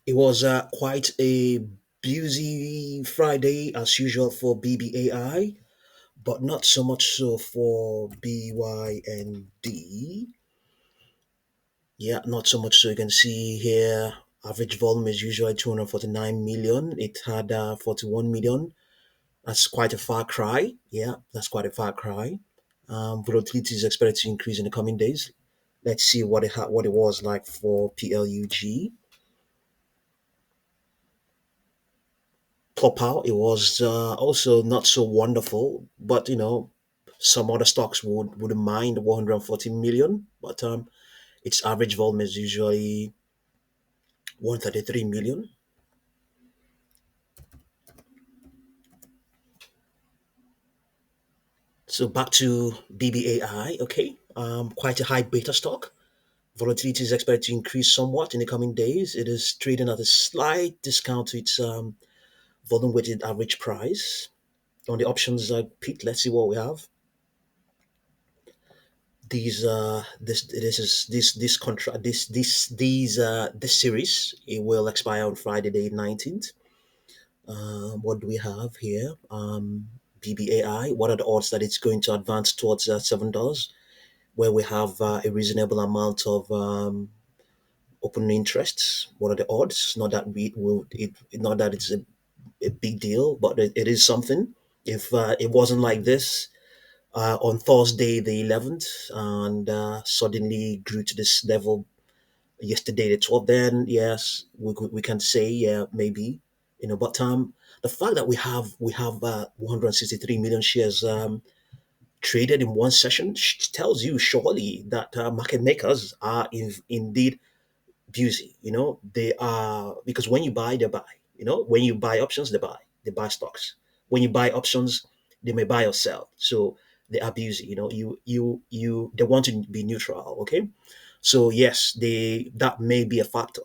It was quite a busy Friday as usual for BBAI, but not so much so for BYND. Yeah, not so much so. You can see here, average volume is usually 249 million. It had 41 million. That's quite a far cry. Yeah, that's quite a far cry. Volatility is expected to increase in the coming days. Let's see what it was like for PLUG. Pop out. It was also not so wonderful, but some other stocks wouldn't mind 140 million, but its average volume is usually 133 million. So back to BBAI. Okay, quite a high beta stock. Volatility is expected to increase somewhat in the coming days. It is trading at a slight discount to its volume weighted average price. On the options pit, let's see what we have. This contract this series, it will expire on Friday the 19th. What do we have here? BBAI, what are the odds that it's going to advance towards $7, where we have a reasonable amount of open interests? What are the odds? Not that we will it not that it's a big deal, but it is something. If it wasn't like this on Thursday the 11th, and suddenly grew to this level yesterday the 12th, then yes, we can say, yeah, maybe, but the fact that we have 163 million shares traded in one session tells you surely that market makers are indeed busy. They are, because when you buy, they buy. When you buy options, they buy stocks. When you buy options, they may buy or sell. So they are busy. They want to be neutral. Okay, so yes, that may be a factor.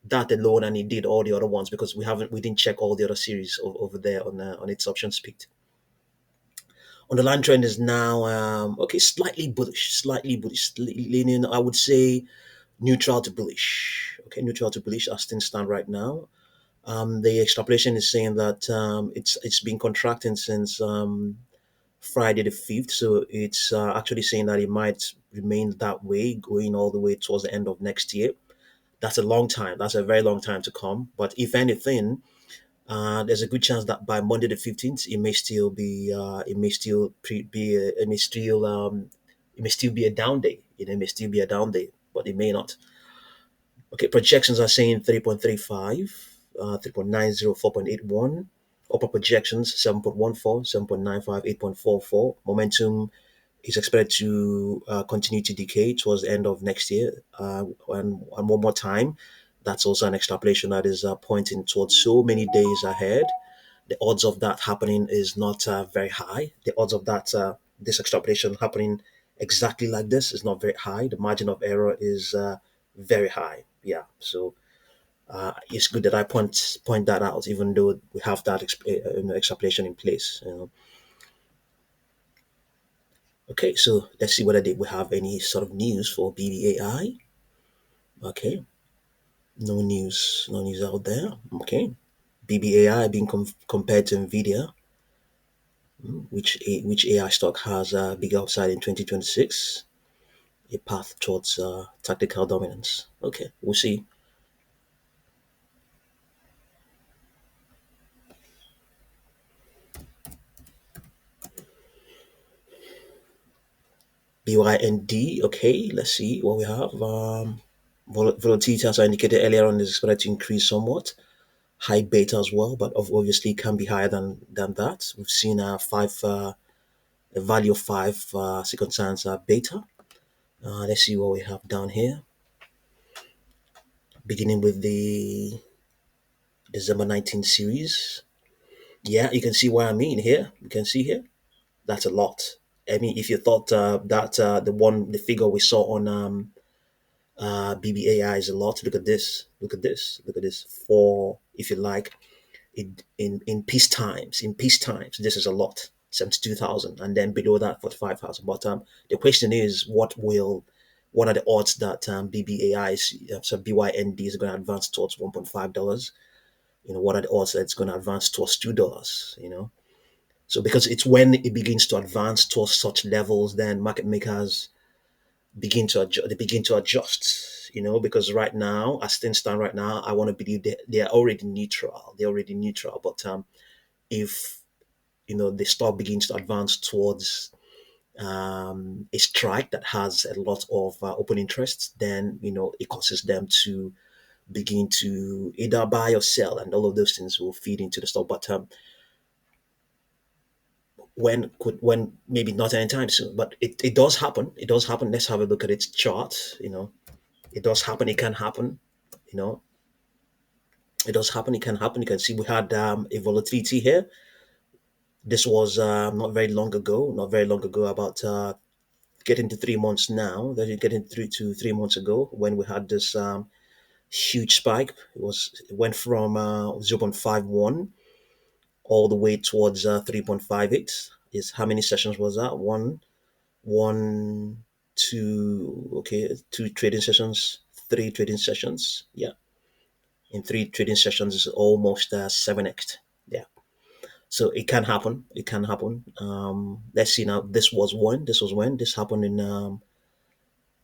That alone, and indeed all the other ones, because we didn't check all the other series over there on its option speed. Underlying trend is now okay, slightly bullish, leaning, I would say, neutral to bullish. Okay, neutral to bullish as things stand right now. The extrapolation is saying that it's been contracting since Friday the 5th, so it's actually saying that it might remain that way going all the way towards the end of next year. That's a long time. That's a very long time to come. But if anything, there's a good chance that by Monday the 15th, it may still be a down day. It may still be a down day, but it may not. Okay, projections are saying 3.35, 3.90, 4.81. Upper projections 7.14, 7.95, 8.44. Momentum is expected to continue to decay towards the end of next year. And one more time, that's also an extrapolation that is pointing towards so many days ahead. The odds of that happening is not very high. The odds of that this extrapolation happening exactly like this is not very high. The margin of error is very high. Yeah, so it's good that I point that out, even though we have that extrapolation in place. Okay, so let's see whether we have any sort of news for BBAI. Okay, no news out there. Okay, BBAI being compared to Nvidia, which AI stock has a big upside in 2026, a path towards tactical dominance. Okay, we'll see. BYND. Okay, let's see what we have. Volatility, as I indicated earlier on, is expected to increase somewhat. High beta as well, but obviously can be higher than that. We've seen a value of 5 second signs beta. Let's see what we have down here. Beginning with the December 19 series. Yeah, you can see what I mean here. You can see here. That's a lot. I mean, if you thought that the figure we saw on BBAI is a lot, look at this. Look at this. Look at this. For, if you like, in peace times, this is a lot. 72,000, and then below that 45,000. But the question is, what will what are the odds that BBAI is, so BYND is going to advance towards $1.5? What are the odds that it's going to advance towards $2? So because it's when it begins to advance towards such levels, then market makers begin to adjust. They begin to adjust. Because right now, as things stand right now, I want to believe they are already neutral. They're already neutral. But if the stock begins to advance towards a strike that has a lot of open interest, then it causes them to begin to either buy or sell, and all of those things will feed into the stock. But when maybe not anytime soon, but it does happen. It does happen. Let's have a look at its chart. It does happen. It can happen. You know, it does happen. It can happen. You can see we had a volatility here. This was not very long ago. Not very long ago. About getting to 3 months now. That you're getting 3 to 3 months ago when we had this huge spike. It went from 0.51 all the way towards 3.58. Is how many sessions was that? One, two, okay, two trading sessions, three trading sessions. Yeah, in three trading sessions is almost 7x. Yeah, so it can happen. It can happen. Let's see now. This was when this happened in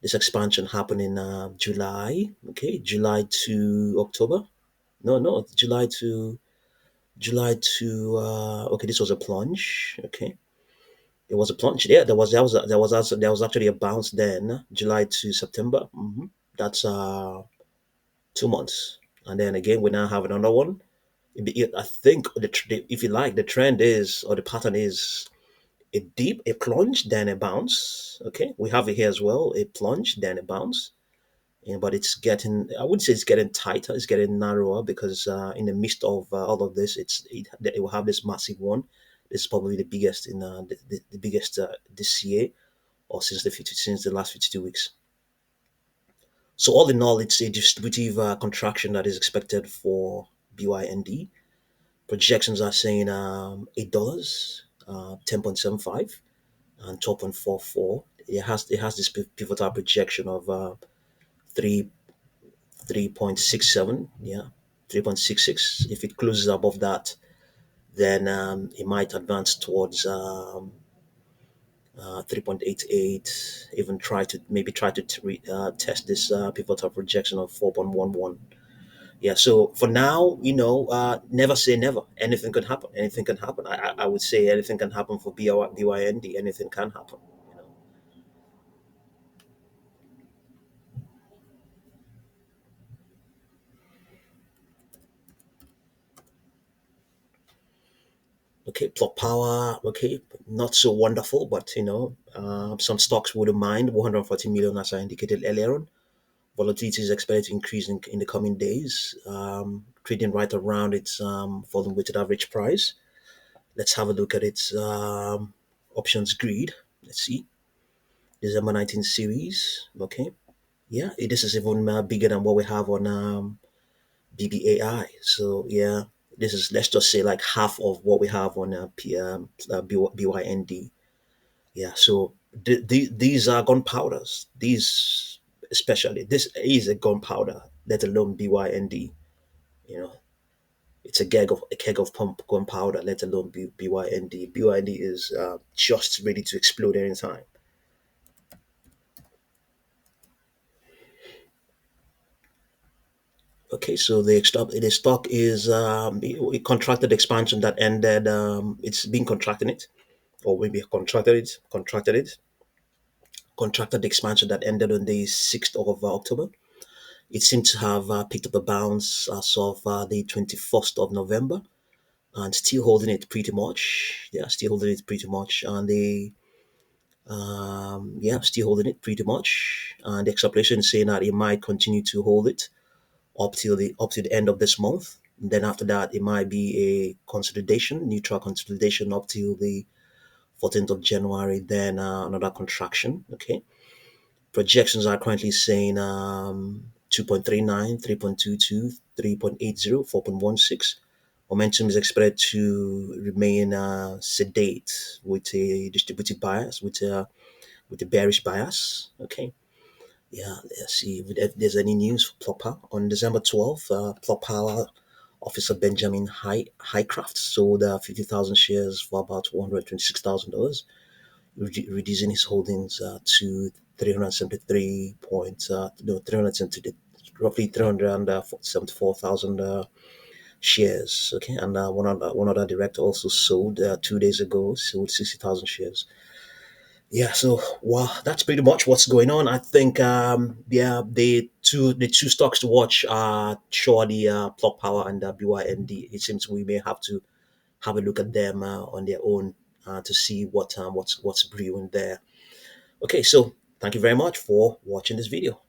this expansion happened in July. Okay, July to October. No, no, July to okay. This was a plunge. Okay, it was a plunge. Yeah, there was actually a bounce then. July to September. That's 2 months, and then again we now have another one. I think if you like, the trend is or the pattern is a dip, a plunge, then a bounce. Okay, we have it here as well, a plunge, then a bounce. But it's getting, I wouldn't say it's getting tighter, it's getting narrower because in the midst of all of this, it will have this massive one. This is probably the biggest in the biggest this year or since the last 52 weeks. So all in all, it's a distributive contraction that is expected for BYND. Projections are saying $8, 10.75, and 12.44. It has this pivotal projection of 3 3.67. Yeah, 3.66. If it closes above that, then it might advance towards 3.88. Even try to test this pivotal projection of 4.11. Yeah, so for now, never say never. Anything could happen. Anything can happen. I would say anything can happen for BYND. Anything can happen. You know. Okay, plot power. Okay, not so wonderful, but some stocks wouldn't mind. 140 million, as I indicated earlier on. Volatility is expected to increase in the coming days. Trading right around its volume weighted average price. Let's have a look at its options grid. Let's see. December 19 series. Okay. Yeah, this is even bigger than what we have on BBAI. So yeah, this is, let's just say, like half of what we have on BYND. Yeah, so these are gunpowders. These, especially this is a gunpowder, let alone BYND. You know, it's a keg of pump gunpowder, let alone BYND. BYND is just ready to explode anytime. Okay, so the stock is it contracted expansion that ended. It's been contracting it, or maybe contracted expansion that ended on the 6th of October. It seemed to have picked up a bounce as of the 21st of November, and still holding it pretty much. Yeah, still holding it pretty much, and still holding it pretty much. And the extrapolation is saying that it might continue to hold it up to the end of this month. And then after that, it might be a consolidation, neutral consolidation up till the 14th of January. Then another contraction. Okay, projections are currently saying 2.39, 3.22, 3.80, 4.16. Momentum is expected to remain sedate with a distributive bias, with a bearish bias. Okay, Yeah, let's see if there's any news for Plopper. On December 12th, Plop Power Officer Benjamin Highcraft sold 50,000 shares for about $126,000, reducing his holdings to 373 point, no, 370, roughly 374,000 shares. Okay, and one other director also sold 2 days ago, sold 60,000 shares. Yeah, so well, that's pretty much what's going on. I think yeah, the two stocks to watch are surely Plug Power and BYND. It seems we may have to have a look at them on their own to see what's brewing there. Okay, so thank you very much for watching this video.